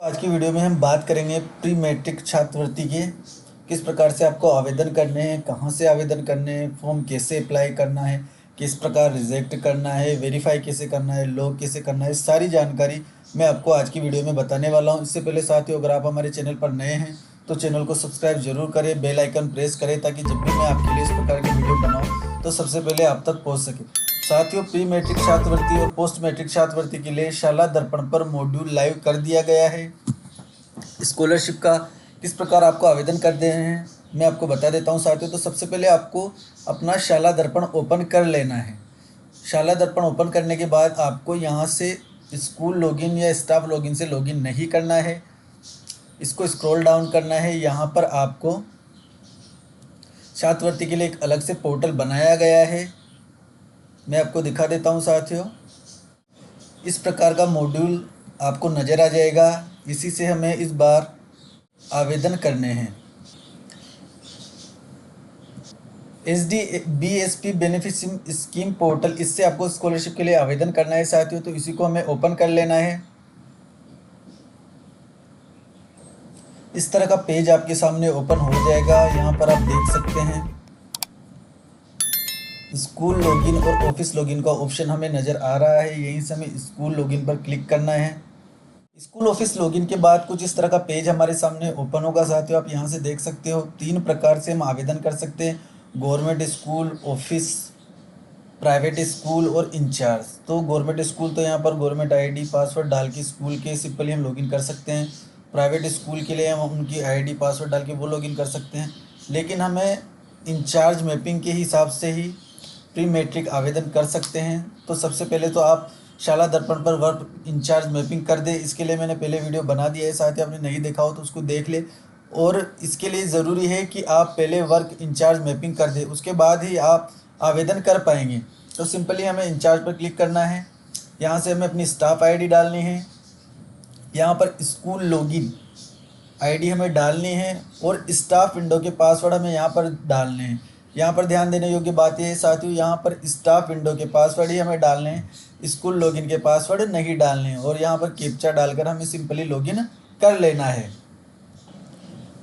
आज की वीडियो में हम बात करेंगे प्री मैट्रिक छात्रवृत्ति के किस प्रकार से आपको आवेदन करने हैं, कहां से आवेदन करने हैं, फॉर्म कैसे अप्लाई करना है, किस प्रकार रिजेक्ट करना है, वेरीफाई कैसे करना है, लॉग कैसे करना है, सारी जानकारी मैं आपको आज की वीडियो में बताने वाला हूं। इससे पहले साथियों, अगर आप हमारे चैनल पर नए हैं तो चैनल को सब्सक्राइब जरूर करें, बेल आइकन प्रेस करें ताकि जब भी मैं आपके लिए इस प्रकार की वीडियो बनाऊँ तो सबसे पहले आप तक पहुँच सके। साथियों, प्री मैट्रिक छात्रवृत्ति और पोस्ट मैट्रिक छात्रवृत्ति के लिए शाला दर्पण पर मॉड्यूल लाइव कर दिया गया है। स्कॉलरशिप का किस प्रकार आपको आवेदन कर देने हैं मैं आपको बता देता हूं साथियों। तो सबसे पहले आपको अपना शाला दर्पण ओपन कर लेना है। शाला दर्पण ओपन करने के बाद आपको यहां से स्कूल लॉगिन या स्टाफ लॉगिन से लॉगिन नहीं करना है, इसको स्क्रॉल डाउन करना है। यहाँ पर आपको छात्रवृत्ति के लिए एक अलग से पोर्टल बनाया गया है, मैं आपको दिखा देता हूँ साथियों। इस प्रकार का मॉड्यूल आपको नज़र आ जाएगा, इसी से हमें इस बार आवेदन करने हैं। HDBSP बेनिफिशियरी स्कीम पोर्टल, इससे आपको स्कॉलरशिप के लिए आवेदन करना है साथियों। तो इसी को हमें ओपन कर लेना है। इस तरह का पेज आपके सामने ओपन हो जाएगा। यहाँ पर आप देख सकते हैं स्कूल लॉगिन और ऑफिस लॉगिन का ऑप्शन हमें नज़र आ रहा है। यहीं से हमें स्कूल लॉगिन पर क्लिक करना है। स्कूल ऑफिस लॉगिन के बाद कुछ इस तरह का पेज हमारे सामने ओपन होगा साथियों। आप यहाँ से देख सकते हो 3 प्रकार से हम आवेदन कर सकते हैं: government school, office, private school और इंचार्ज। तो गवर्नमेंट स्कूल तो यहाँ पर गवर्नमेंट आईडी पासवर्ड डाल के स्कूल के सिंपली हम लॉगिन कर सकते हैं। प्राइवेट स्कूल के लिए हम उनकी आईडी पासवर्ड डाल के वो लॉगिन कर सकते हैं। लेकिन हमें इंचार्ज मैपिंग के हिसाब से ही प्री मैट्रिक आवेदन कर सकते हैं। तो सबसे पहले तो आप शाला दर्पण पर वर्क इंचार्ज मैपिंग कर दे। इसके लिए मैंने पहले वीडियो बना दिया है, साथ ही आपने नहीं देखा हो तो उसको देख ले। और इसके लिए ज़रूरी है कि आप पहले वर्क इंचार्ज मैपिंग कर दे, उसके बाद ही आप आवेदन कर पाएंगे। तो सिंपली हमें इंचार्ज पर क्लिक करना है। यहाँ से हमें अपनी स्टाफ आईडी डालनी है। यहाँ पर स्कूल लॉगिन आईडी हमें डालनी है और स्टाफ विंडो के पासवर्ड हमें यहाँ पर डालने हैं। यहाँ पर ध्यान देने योग्य बात यह है साथियों, यहाँ पर स्टाफ विंडो के पासवर्ड ही हमें डालने हैं, स्कूल लॉगिन के पासवर्ड नहीं डालने हैं। और यहाँ पर कैप्चा डालकर हमें सिंपली लॉगिन कर लेना है।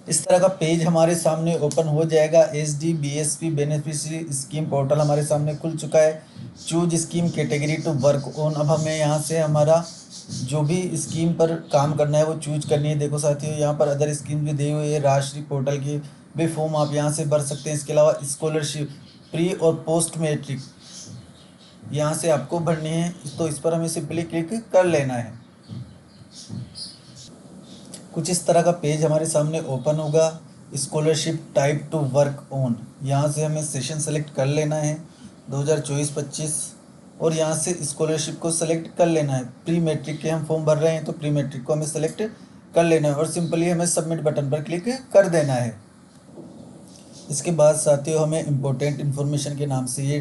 इस तरह का पेज हमारे सामने ओपन हो जाएगा। HDBSP बेनिफिशियरी स्कीम पोर्टल हमारे सामने खुल चुका है। Choose scheme category to work on. अब हमें यहाँ से हमारा जो भी स्कीम पर काम करना है वो चूज करनी है। देखो साथियों, यहाँ पर अदर स्कीम भी दी हुई है। राष्ट्रीय पोर्टल की भी फॉर्म आप यहाँ से भर सकते हैं। इसके अलावा स्कॉलरशिप प्री और पोस्ट मैट्रिक यहाँ से आपको भरनी है। तो इस पर हमें सिंपली क्लिक कर लेना है। कुछ इस तरह का पेज हमारे सामने ओपन होगा। Scholarship type two work on, यहाँ से हमें सेशन सेलेक्ट कर लेना है 2024-25 और यहाँ से स्कॉलरशिप को सेलेक्ट कर लेना है। प्री मैट्रिक के हम फॉर्म भर रहे हैं तो प्री मैट्रिक को हमें सेलेक्ट कर लेना है और सिंपली हमें सबमिट बटन पर क्लिक कर देना है। इसके बाद साथियों हमें इम्पोर्टेंट इन्फॉर्मेशन के नाम से ये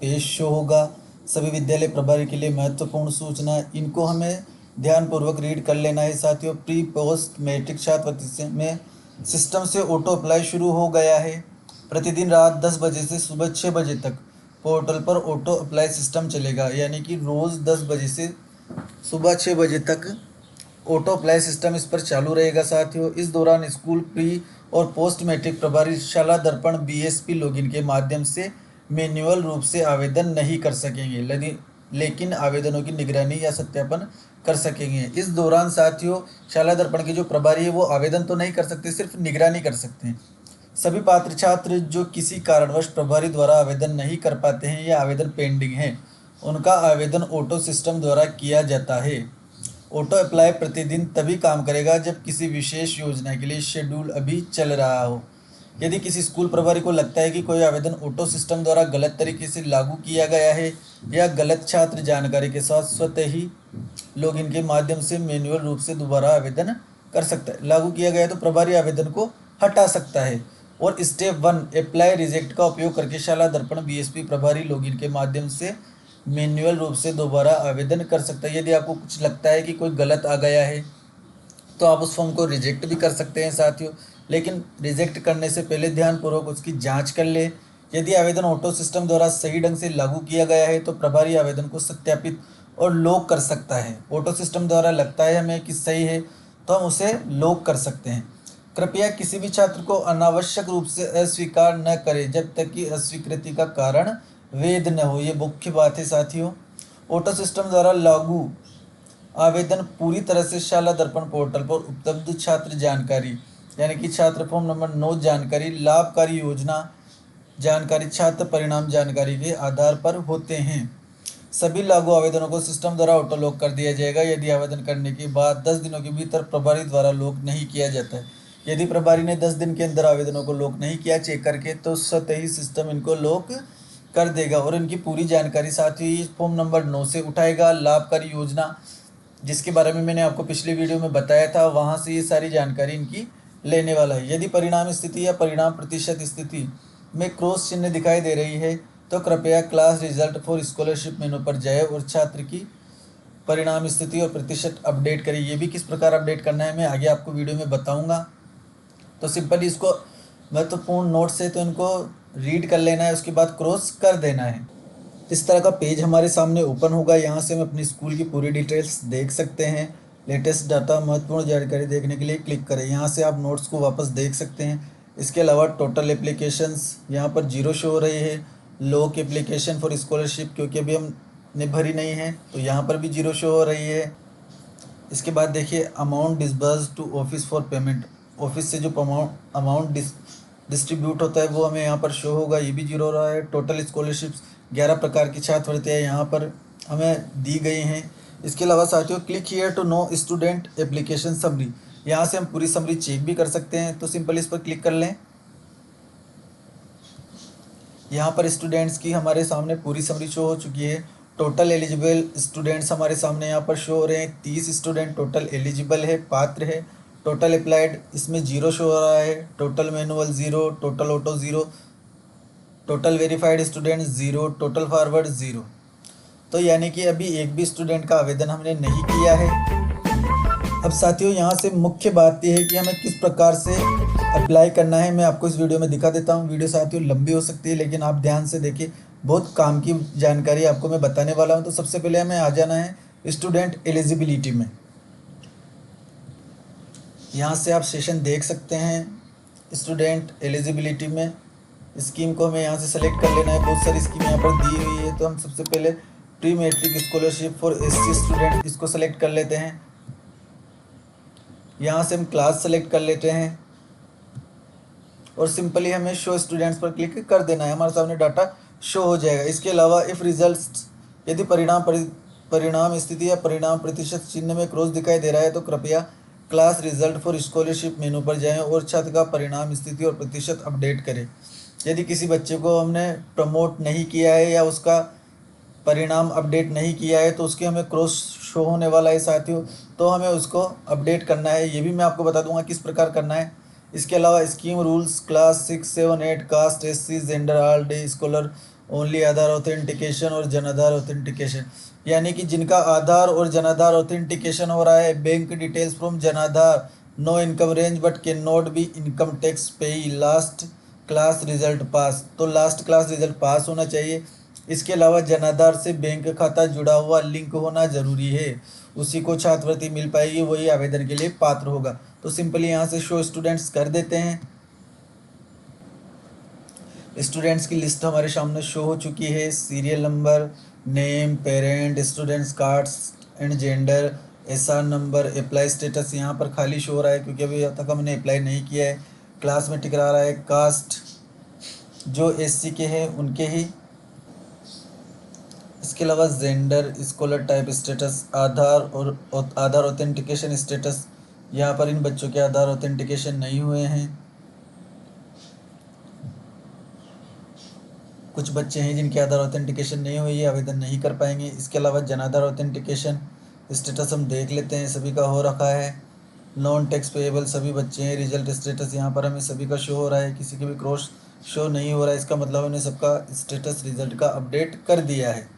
पेज शो होगा। सभी विद्यालय प्रभारी के लिए महत्वपूर्ण सूचना, इनको हमें ध्यानपूर्वक रीड कर लेना है साथियों। प्री पोस्ट मैट्रिक छात्रवृत्ति में सिस्टम से ऑटो अप्लाई शुरू हो गया है। प्रतिदिन रात 10 बजे से सुबह 6 बजे तक पोर्टल पर ऑटो अप्लाई सिस्टम चलेगा, यानी कि रोज़ 10 बजे से सुबह 6 बजे तक ऑटो अप्लाई सिस्टम इस पर चालू रहेगा साथियों। इस दौरान स्कूल प्री और पोस्ट मैट्रिक प्रभारी शाला दर्पण BSP लॉगिन के माध्यम से मैन्युअल रूप से आवेदन नहीं कर सकेंगे, लेकिन आवेदनों की निगरानी या सत्यापन कर सकेंगे। इस दौरान साथियों शाला दर्पण के जो प्रभारी है वो आवेदन तो नहीं कर सकते, सिर्फ निगरानी कर सकते हैं। सभी पात्र छात्र जो किसी कारणवश प्रभारी द्वारा आवेदन नहीं कर पाते हैं या आवेदन पेंडिंग है, उनका आवेदन ऑटो सिस्टम द्वारा किया जाता है। ऑटो अप्लाई प्रतिदिन तभी काम करेगा जब किसी विशेष योजना के लिए शेड्यूल अभी चल रहा हो। यदि किसी स्कूल प्रभारी को लगता है कि कोई आवेदन ऑटो सिस्टम द्वारा गलत तरीके से लागू किया गया है या गलत छात्र जानकारी के साथ स्वतः ही लॉगिन के माध्यम से मैन्युअल रूप से दोबारा आवेदन कर सकता है, लागू किया गया है तो प्रभारी आवेदन को हटा सकता है। और स्टेप 1 अप्लाई रिजेक्ट का उपयोग करके शाला दर्पण BSP प्रभारी लॉगिन के माध्यम से मैन्युअल रूप से दोबारा आवेदन कर सकता है। यदि आपको कुछ लगता है कि कोई गलत आ गया है तो आप उस फॉर्म को रिजेक्ट भी कर सकते हैं साथियों, लेकिन रिजेक्ट करने से पहले ध्यानपूर्वक उसकी जांच कर ले। यदि आवेदन ऑटो सिस्टम द्वारा सही ढंग से लागू किया गया है तो प्रभारी आवेदन को सत्यापित और लॉक कर सकता है। ऑटो सिस्टम द्वारा लगता है हमें कि सही है तो हम उसे लॉक कर सकते हैं। कृपया किसी भी छात्र को अनावश्यक रूप से अस्वीकार न करें जब तक कि अस्वीकृति का कारण वैध न हो। ये मुख्य बात है साथियों। ऑटो सिस्टम द्वारा लागू आवेदन पूरी तरह से शाला दर्पण पोर्टल पर उपलब्ध छात्र जानकारी यानी कि छात्र फॉर्म नंबर 9 जानकारी, लाभकारी योजना जानकारी, छात्र परिणाम जानकारी के आधार पर होते हैं। सभी लागू आवेदनों को सिस्टम द्वारा ऑटो लॉक कर दिया जाएगा यदि आवेदन करने के बाद 10 दिनों के भीतर प्रभारी द्वारा लॉक नहीं किया जाता है। यदि प्रभारी ने 10 दिन के अंदर आवेदनों को लॉक नहीं किया चेक करके, तो स्वतः ही सिस्टम इनको लॉक कर देगा और इनकी पूरी जानकारी साथ ही फॉर्म नंबर 9 से उठाएगा। लाभकारी योजना जिसके बारे में मैंने आपको पिछली वीडियो में बताया था, वहाँ से ये सारी जानकारी इनकी लेने वाला है। यदि परिणाम स्थिति या परिणाम प्रतिशत स्थिति में क्रॉस चिन्ह दिखाई दे रही है तो कृपया क्लास रिजल्ट फॉर स्कॉलरशिप मेनू पर जाए और छात्र की परिणाम स्थिति और प्रतिशत अपडेट करें। ये भी किस प्रकार अपडेट करना है मैं आगे आपको वीडियो में बताऊंगा। तो सिंपली इसको महत्वपूर्ण नोट से तो इनको रीड कर लेना है, उसके बाद क्रॉस कर देना है। इस तरह का पेज हमारे सामने ओपन होगा। यहाँ से हम अपनी स्कूल की पूरी डिटेल्स देख सकते हैं। लेटेस्ट डाटा, महत्वपूर्ण जानकारी देखने के लिए क्लिक करें। यहाँ से आप नोट्स को वापस देख सकते हैं। इसके अलावा टोटल एप्लीकेशंस यहाँ पर 0 शो हो रही है। लॉक एप्लीकेशन फॉर स्कॉलरशिप क्योंकि अभी हमने भरी नहीं है तो यहाँ पर भी 0 शो हो रही है। इसके बाद देखिए amount disburse to office for payment, office से जो अमाउंट डिस्ट्रीब्यूट होता है वो हमें यहाँ पर शो होगा, ये भी 0 हो रहा है। टोटल स्कॉलरशिप्स 11 प्रकार की छात्रवृत्तियाँ यहाँ पर हमें दी गई हैं। इसके अलावा साथियों click here to know student application summary, यहाँ से हम पूरी समरी चेक भी कर सकते हैं। तो सिंपल इस पर क्लिक कर लें। यहाँ पर स्टूडेंट्स की हमारे सामने पूरी समरी शो हो चुकी है। टोटल एलिजिबल स्टूडेंट्स हमारे सामने यहाँ पर शो हो रहे हैं। 30 स्टूडेंट टोटल एलिजिबल है, पात्र है। टोटल अप्लाइड इसमें 0 शो हो रहा है। Total manual 0, total auto 0, total verified student 0, total forward 0। तो यानी कि अभी एक भी स्टूडेंट का आवेदन हमने नहीं किया है। अब साथियों यहाँ से मुख्य बात यह है कि हमें किस प्रकार से अप्लाई करना है, मैं आपको इस वीडियो में दिखा देता हूँ। वीडियो साथियों लंबी हो सकती है लेकिन आप ध्यान से देखिए, बहुत काम की जानकारी आपको मैं बताने वाला हूँ। तो सबसे पहले हमें आ जाना है स्टूडेंट एलिजिबिलिटी में। यहाँ से आप सेशन देख सकते हैं। स्टूडेंट एलिजिबिलिटी में स्कीम को हमें यहाँ से सेलेक्ट कर लेना है। बहुत सारी स्कीम यहाँ पर दी हुई है। तो हम सबसे पहले pre matric scholarship for SC student इसको सेलेक्ट कर लेते हैं। यहाँ से हम क्लास सेलेक्ट कर लेते हैं और सिंपली हमें शो स्टूडेंट्स पर क्लिक कर देना है। हमारे सामने डाटा शो हो जाएगा। इसके अलावा इफ़ रिजल्ट्स, यदि परिणाम स्थिति या परिणाम प्रतिशत चिन्ह में क्रॉस दिखाई दे रहा है तो कृपया क्लास रिजल्ट फॉर स्कॉलरशिप मेनू पर जाएं और छात्र का परिणाम स्थिति और प्रतिशत अपडेट करें। यदि किसी बच्चे को हमने प्रमोट नहीं किया है या उसका परिणाम अपडेट नहीं किया है तो उसके हमें क्रॉस शो होने वाला है साथियों, तो हमें उसको अपडेट करना है। ये भी मैं आपको बता दूंगा किस प्रकार करना है। इसके अलावा scheme rules, class 6, 7, 8, caste, SC, gender, all day scholar, only Aadhaar authentication और जनाधार ऑथेंटिकेशन, यानी कि जिनका आधार और जनाधार ऑथेंटिकेशन हो रहा है। Bank details from Jan Aadhaar, no income range but can not be income tax payee, last class result pass, तो लास्ट क्लास रिजल्ट पास होना चाहिए। इसके अलावा जनाधार से बैंक खाता जुड़ा हुआ लिंक होना जरूरी है, उसी को छात्रवृत्ति मिल पाएगी, वही आवेदन के लिए पात्र होगा। तो सिंपली यहाँ से शो स्टूडेंट्स कर देते हैं। स्टूडेंट्स की लिस्ट हमारे सामने शो हो चुकी है। Serial number, name, parent, students cards and gender, SR number, apply status यहाँ पर खाली शो हो रहा है क्योंकि अभी तक हमने अप्लाई नहीं किया है। क्लास में टिकरा रहा है। कास्ट जो SC के हैं उनके ही। इसके अलावा जेंडर, स्कॉलर टाइप स्टेटस, आधार और आधार ऑथेंटिकेशन स्टेटस, यहाँ पर इन बच्चों के आधार ऑथेंटिकेशन नहीं हुए हैं। कुछ बच्चे हैं जिनके आधार ऑथेंटिकेशन नहीं हुई है, आवेदन नहीं कर पाएंगे। इसके अलावा जनाधार ऑथेंटिकेशन स्टेटस हम देख लेते हैं, सभी का हो रखा है। नॉन टैक्स पेएबल सभी बच्चे हैं। रिजल्ट स्टेटस यहाँ पर हमें सभी का शो हो रहा है, किसी के भी क्रॉस शो नहीं हो रहा है। इसका मतलब हमने सबका स्टेटस रिजल्ट का अपडेट कर दिया है।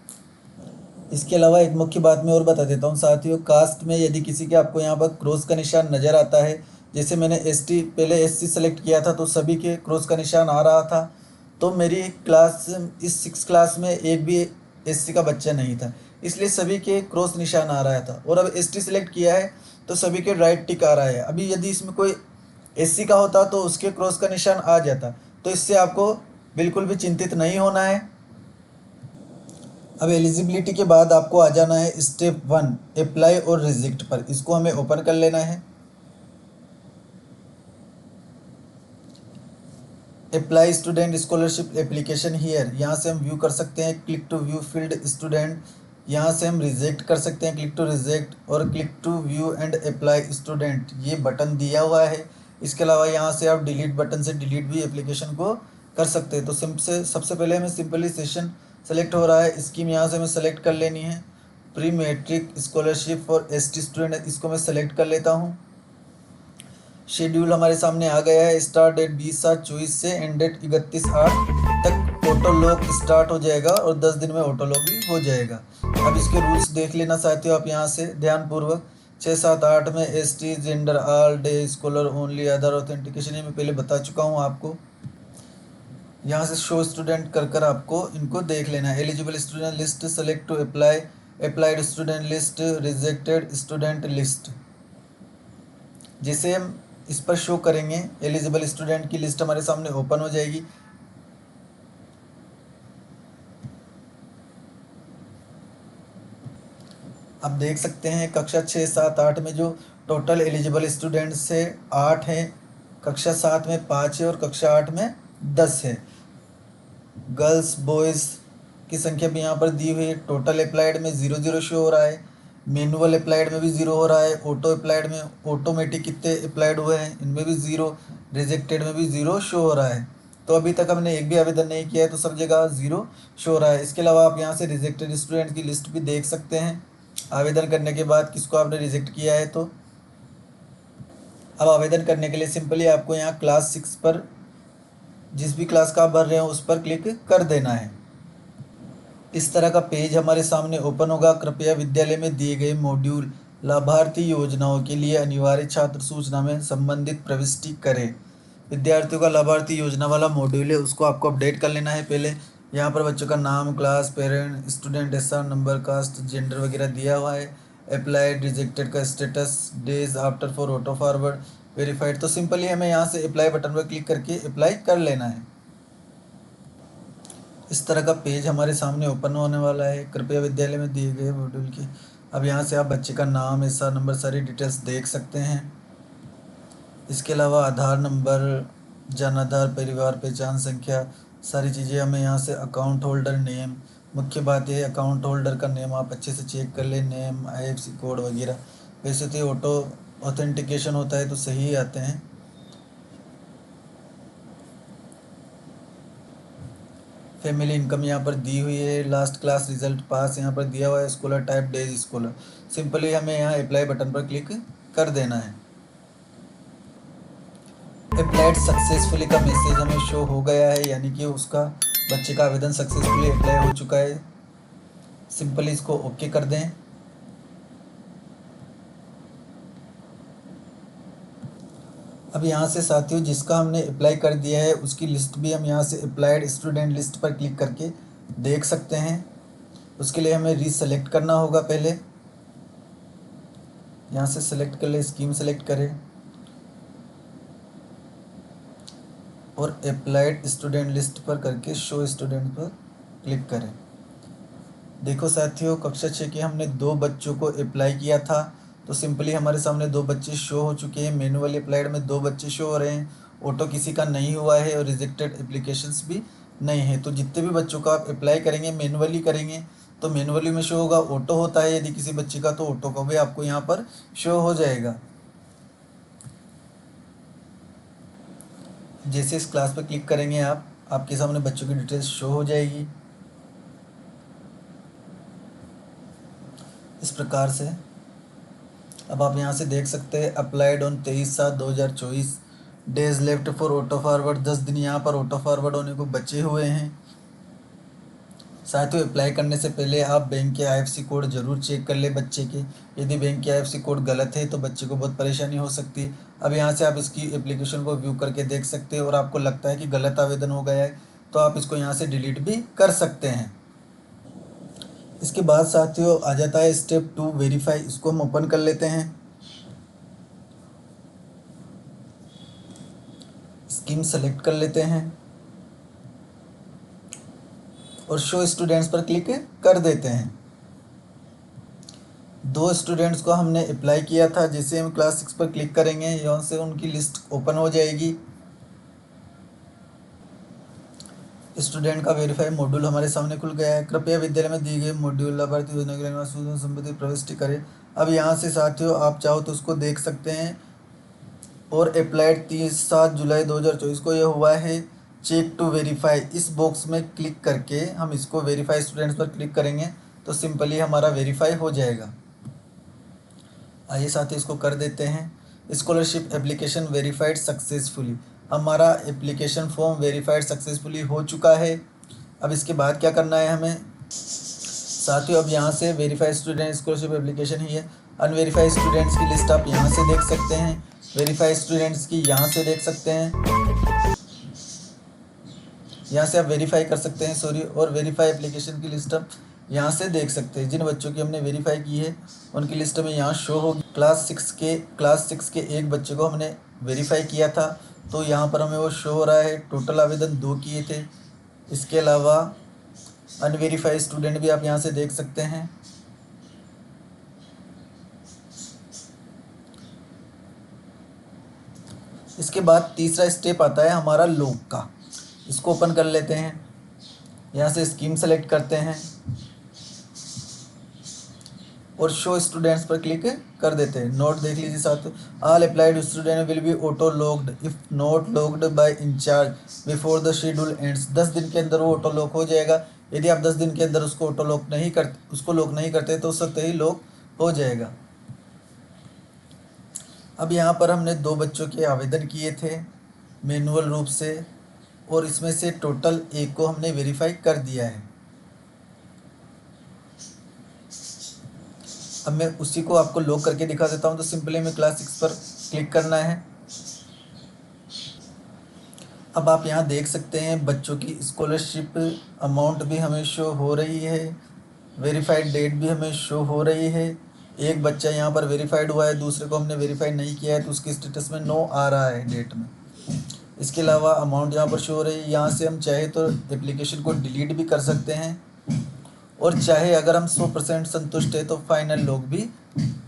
इसके अलावा एक मुख्य बात मैं और बता देता हूँ साथियों, कास्ट में यदि किसी के आपको यहाँ पर क्रॉस का निशान नज़र आता है, जैसे मैंने ST पहले SC सेलेक्ट किया था तो सभी के क्रॉस का निशान आ रहा था, तो मेरी क्लास इस 6 क्लास में एक भी SC का बच्चा नहीं था, इसलिए सभी के क्रॉस निशान आ रहा था। और अब ST सेलेक्ट किया है तो सभी के राइट टिक आ रहा है। अभी यदि इसमें कोई एससी का होता तो उसके क्रॉस का निशान आ जाता। तो इससे आपको बिल्कुल भी चिंतित नहीं होना है। अब एलिजिबिलिटी के बाद आपको आ जाना है स्टेप 1 अप्लाई और रिजेक्ट पर। इसको हमें ओपन कर लेना है। Apply student scholarship application here, यहाँ से हम व्यू कर सकते हैं। Click to view field student, यहाँ से हम रिजेक्ट कर सकते हैं, क्लिक टू रिजेक्ट, और click to view and apply student ये बटन दिया हुआ है। इसके अलावा यहाँ से आप डिलीट बटन से डिलीट भी एप्लीकेशन को कर सकते हैं। तो सबसे पहले हमें सिंपली सेशन सेलेक्ट हो रहा है, स्कीम यहाँ से हमें सेलेक्ट कर लेनी है। Pre matric scholarship for ST student, इसको मैं सेलेक्ट कर लेता हूँ। शेड्यूल हमारे सामने आ गया है। स्टार्ट डेट 20/7/24 से एंड डेट 31/8 तक ऑटो लॉक स्टार्ट हो जाएगा और 10 दिन में ऑटो लॉक भी हो जाएगा। अब इसके रूल्स देख लेना चाहते हो आप यहाँ से ध्यानपूर्वक। 6, 7, 8 में ST gender all day scholar only Aadhaar authentication, ये मैं पहले बता चुका हूँ आपको। यहाँ से शो स्टूडेंट कर आपको इनको देख लेना है। Eligible student list select to apply, applied student list, rejected student list. जैसे हम इस पर शो करेंगे एलिजिबल स्टूडेंट की लिस्ट हमारे सामने ओपन हो जाएगी। आप देख सकते हैं कक्षा 6, 7, 8 में जो टोटल एलिजिबल स्टूडेंट्स है 8 हैं, कक्षा 7 में 5 है और कक्षा 8 में 10 है। गर्ल्स बॉयज़ की संख्या भी यहाँ पर दी हुई है। टोटल अप्लाइड में 0 0 शो हो रहा है, मैनुअल अप्लाइड में भी 0 हो रहा है, ऑटो अप्लाइड में ऑटोमेटिक कितने अप्लाइड हुए हैं इनमें भी 0, रिजेक्टेड में भी 0 शो हो रहा है। तो अभी तक हमने एक भी आवेदन नहीं किया है तो सब जगह 0 शो हो रहा है। इसके अलावा आप यहाँ से रिजेक्टेड स्टूडेंट की लिस्ट भी देख सकते हैं, आवेदन करने के बाद किसको आपने रिजेक्ट किया है। तो अब आवेदन करने के लिए सिंपली आपको यहाँ क्लास 6 पर, जिस भी क्लास का आप भर रहे हो उस पर क्लिक कर देना है। इस तरह का पेज हमारे सामने ओपन होगा। कृपया विद्यालय में दिए गए मॉड्यूल लाभार्थी योजनाओं के लिए अनिवार्य छात्र सूचना में संबंधित प्रविष्टि करें। विद्यार्थियों का लाभार्थी योजना वाला मॉड्यूल है, उसको आपको अपडेट कर लेना है। पहले यहाँ पर बच्चों का नाम, class, parent, student, SR number, caste, gender वगैरह दिया हुआ है। अप्लाइड रिजेक्टेड का status, days after for auto forward, verified. तो सिंपली हमें यहाँ से अप्लाई बटन पर क्लिक करके अप्लाई कर लेना है। इस तरह का पेज हमारे सामने ओपन होने वाला है। कृपया विद्यालय में दिए गए मॉड्यूल की, अब यहाँ से आप बच्चे का नाम, एसआर नंबर, सारी डिटेल्स देख सकते हैं। इसके अलावा आधार नंबर, जन आधार, परिवार पहचान संख्या, सारी चीज़ें हमें यहाँ से अकाउंट होल्डर नेम, मुख्य बात यह है अकाउंट होल्डर का नेम आप अच्छे से चेक कर लें, नेम, आईएफएससी कोड वगैरह। वैसे तो ऑटो ऑथेंटिकेशन होता है तो सही ही आते हैं। फैमिली इनकम यहाँ पर दी हुई है। लास्ट क्लास रिजल्ट पास यहाँ पर दिया हुआ है। Scholar type days scholar. Simply हमें यहाँ अप्लाई बटन पर क्लिक कर देना है। अप्लाइड सक्सेसफुली का मैसेज हमें शो हो गया है, यानी कि उसका बच्चे का आवेदन सक्सेसफुली अप्लाई हो चुका है। सिंपली इसको ओके कर दें। अब यहाँ से साथियों जिसका हमने अप्लाई कर दिया है उसकी लिस्ट भी हम यहाँ से अप्लाइड स्टूडेंट लिस्ट पर क्लिक करके देख सकते हैं। उसके लिए हमें रीसेलेक्ट करना होगा। पहले यहाँ से सेलेक्ट कर ले, स्कीम सेलेक्ट करें और अप्लाइड स्टूडेंट लिस्ट पर करके शो स्टूडेंट पर क्लिक करें। देखो साथियों कक्षा 6 के हमने 2 बच्चों को अप्लाई किया था तो सिंपली हमारे सामने 2 बच्चे शो हो चुके हैं। मैनुअली अप्लाइड में 2 बच्चे शो हो रहे हैं, ऑटो किसी का नहीं हुआ है और रिजेक्टेड एप्लीकेशंस भी नहीं है। तो जितने भी बच्चों का आप अप्लाई करेंगे मैनुअली करेंगे तो मैनुअली में शो होगा। ऑटो होता है यदि किसी बच्चे का तो ऑटो का भी आपको यहाँ पर शो हो जाएगा। जैसे इस क्लास पर क्लिक करेंगे आप, आपके सामने बच्चों की डिटेल्स शो हो जाएगी इस प्रकार से। अब आप यहाँ से देख सकते हैं applied on 23/7/2024, days left for auto forward, 10 दिन यहाँ पर ऑटो फॉरवर्ड होने को बचे हुए हैं। साथियों अप्लाई करने से पहले आप बैंक के आईएफएससी कोड जरूर चेक कर ले बच्चे के। यदि बैंक के आईएफएससी कोड गलत है तो बच्चे को बहुत परेशानी हो सकती है। अब यहाँ से आप इसकी एप्लीकेशन को व्यू करके देख सकते हैं और आपको लगता है कि गलत आवेदन हो गया है तो आप इसको यहाँ से डिलीट भी कर सकते हैं। इसके बाद साथियों आ जाता है स्टेप 2 वेरीफाई। इसको हम ओपन कर लेते हैं। स्कीम सेलेक्ट कर लेते हैं और शो स्टूडेंट्स पर क्लिक कर देते हैं। 2 स्टूडेंट्स को हमने अप्लाई किया था, जैसे हम क्लास 6 पर क्लिक करेंगे यहाँ से उनकी लिस्ट ओपन हो जाएगी। स्टूडेंट का वेरीफाई मॉड्यूल हमारे सामने खुल गया है। कृपया विद्यालय में दी गई मॉड्यूल लाभार्थी योजना के लिए संबंधित प्रविष्टि करें। अब यहाँ से साथियों आप चाहो तो उसको देख सकते हैं। और अप्लाइड 7 जुलाई 2024 को यह हुआ है। चेक टू वेरीफाई, इस बॉक्स में क्लिक करके हम इसको वेरीफाई स्टूडेंट्स पर क्लिक करेंगे तो सिंपली हमारा वेरीफाई हो जाएगा। आइए साथियों इसको कर देते हैं। स्कॉलरशिप एप्लीकेशन वेरीफाइड सक्सेसफुली, हमारा एप्लीकेशन फॉर्म वेरीफाइड सक्सेसफुली हो चुका है। अब इसके बाद क्या करना है हमें साथियों, अब यहाँ से वेरीफाइड स्टूडेंट स्कॉलरशिप एप्लीकेशन ही है। अनवेरीफाइड स्टूडेंट्स की लिस्ट आप यहाँ से देख सकते हैं, वेरीफाइड स्टूडेंट्स की यहाँ से देख सकते हैं, यहाँ से आप वेरीफाई कर सकते हैं और वेरीफाई एप्लीकेशन की लिस्ट आप यहाँ से देख सकते हैं। जिन बच्चों की हमने वेरीफाई की है उनकी लिस्ट में यहाँ शो होगी। क्लास 6 के एक बच्चे को हमने वेरीफाई किया था तो यहाँ पर हमें वो शो हो रहा है। टोटल आवेदन 2 किए थे। इसके अलावा अनवेरीफाइड स्टूडेंट भी आप यहाँ से देख सकते हैं। इसके बाद तीसरा स्टेप आता है हमारा लॉग का। इसको ओपन कर लेते हैं, यहाँ से स्कीम सेलेक्ट करते हैं और शो स्टूडेंट्स पर क्लिक कर देते हैं। नोट देख लीजिए साथियों, all applied student will be auto logged if not logged by incharge before the schedule ends. 10 दिन के अंदर वो ऑटो लॉक हो जाएगा। यदि आप 10 दिन के अंदर उसको लॉक नहीं करते तो उस वक्त ही लॉक हो जाएगा। अब यहाँ पर हमने 2 बच्चों के आवेदन किए थे मैनुअल रूप से और इसमें से टोटल 1 को हमने वेरीफाई कर दिया है। अब मैं उसी को आपको लॉक करके दिखा देता हूँ। तो सिंपली हमें क्लास 6 पर क्लिक करना है। अब आप यहाँ देख सकते हैं बच्चों की स्कॉलरशिप अमाउंट भी हमें शो हो रही है, वेरीफाइड डेट भी हमें शो हो रही है। एक बच्चा यहाँ पर वेरीफाइड हुआ है, दूसरे को हमने वेरीफाई नहीं किया है तो उसके स्टेटस में नो आ रहा है डेट में। इसके अलावा अमाउंट यहाँ पर शो हो रही है। यहाँ से हम चाहे तो एप्लीकेशन को डिलीट भी कर सकते हैं और चाहे अगर हम 100% संतुष्ट है तो फाइनल लॉक भी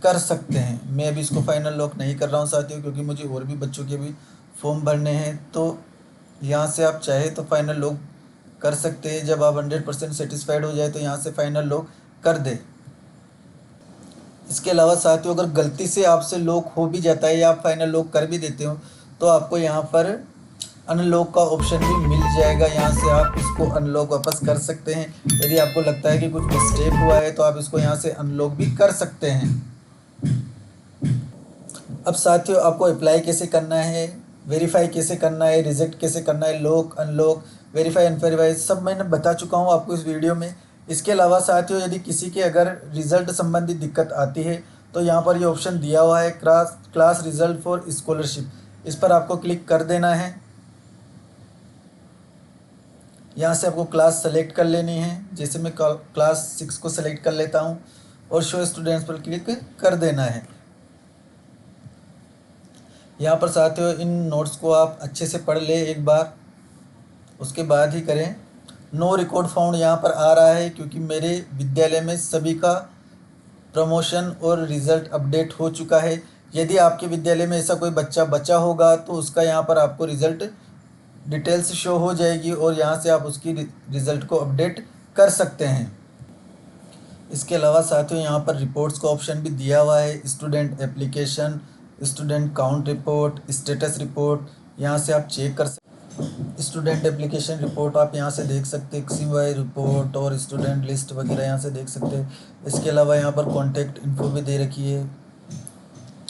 कर सकते हैं। मैं अभी इसको फाइनल लॉक नहीं कर रहा हूँ साथियों, क्योंकि मुझे और भी बच्चों के भी फॉर्म भरने हैं। तो यहाँ से आप चाहे तो फाइनल लॉक कर सकते हैं। जब आप 100% सेटिस्फाइड हो जाए तो यहाँ से फाइनल लॉक कर दे। इसके अलावा साथियों अगर गलती से आपसे लॉक हो भी जाता है या आप फाइनल लॉक कर भी देते हो तो आपको यहाँ पर अनलॉक का ऑप्शन भी मिल जाएगा। यहाँ से आप इसको अनलॉक वापस कर सकते हैं। यदि आपको लगता है कि कुछ मिस्टेक हुआ है तो आप इसको यहाँ से अनलॉक भी कर सकते हैं। अब साथियों आपको अप्लाई कैसे करना है, वेरीफाई कैसे करना है, रिजेक्ट कैसे करना है, लॉक अनलॉक वेरीफाई अनवेरीफाई सब मैंने बता चुका हूँ आपको इस वीडियो में। इसके अलावा साथियों यदि किसी के अगर रिज़ल्ट संबंधी दिक्कत आती है तो यहाँ पर ये ऑप्शन दिया हुआ है क्लास रिजल्ट फॉर स्कॉलरशिप, इस पर आपको क्लिक कर देना है। यहाँ से आपको क्लास सेलेक्ट कर लेनी है। जैसे मैं क्लास 6 को सेलेक्ट कर लेता हूँ और शो स्टूडेंट्स पर क्लिक कर देना है। यहाँ पर साथियों इन नोट्स को आप अच्छे से पढ़ ले एक बार, उसके बाद ही करें। नो रिकॉर्ड फाउंड यहाँ पर आ रहा है क्योंकि मेरे विद्यालय में सभी का प्रमोशन और रिज़ल्ट अपडेट हो चुका है। यदि आपके विद्यालय में ऐसा कोई बच्चा बचा होगा तो उसका यहाँ पर आपको रिज़ल्ट डिटेल्स शो हो जाएगी और यहाँ से आप उसकी रिज़ल्ट को अपडेट कर सकते हैं। इसके अलावा साथियों यहाँ पर रिपोर्ट्स का ऑप्शन भी दिया हुआ है। Student application, student count report, status report, यहाँ से आप चेक कर सकते। स्टूडेंट एप्लीकेशन रिपोर्ट आप यहाँ से देख सकते हैं, XY रिपोर्ट और स्टूडेंट लिस्ट वगैरह यहाँ से देख सकते हैं। इसके अलावा यहाँ पर कॉन्टैक्ट इन्फो भी दे रखी है,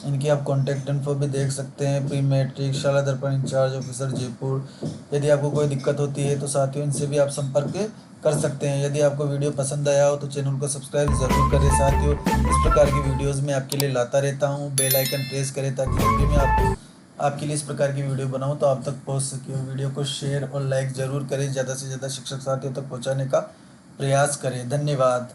इनकी आप कॉन्टैक्ट इन्फो भी देख सकते हैं। प्री मैट्रिक शाला दर्पण इंचार्ज ऑफिसर जयपुर। यदि आपको कोई दिक्कत होती है तो साथियों इनसे भी आप संपर्क कर सकते हैं। यदि आपको वीडियो पसंद आया हो तो चैनल को सब्सक्राइब ज़रूर करें साथियों। इस प्रकार की वीडियोस मैं आपके लिए लाता रहता हूँ। बेल आइकन प्रेस करें ताकि जब भी मैं आपके लिए इस प्रकार की वीडियो बनाऊँ तो आप तक पहुँच सके। वीडियो को शेयर और लाइक ज़रूर करें, ज़्यादा से ज़्यादा शिक्षक साथियों तक पहुँचाने का प्रयास करें। धन्यवाद।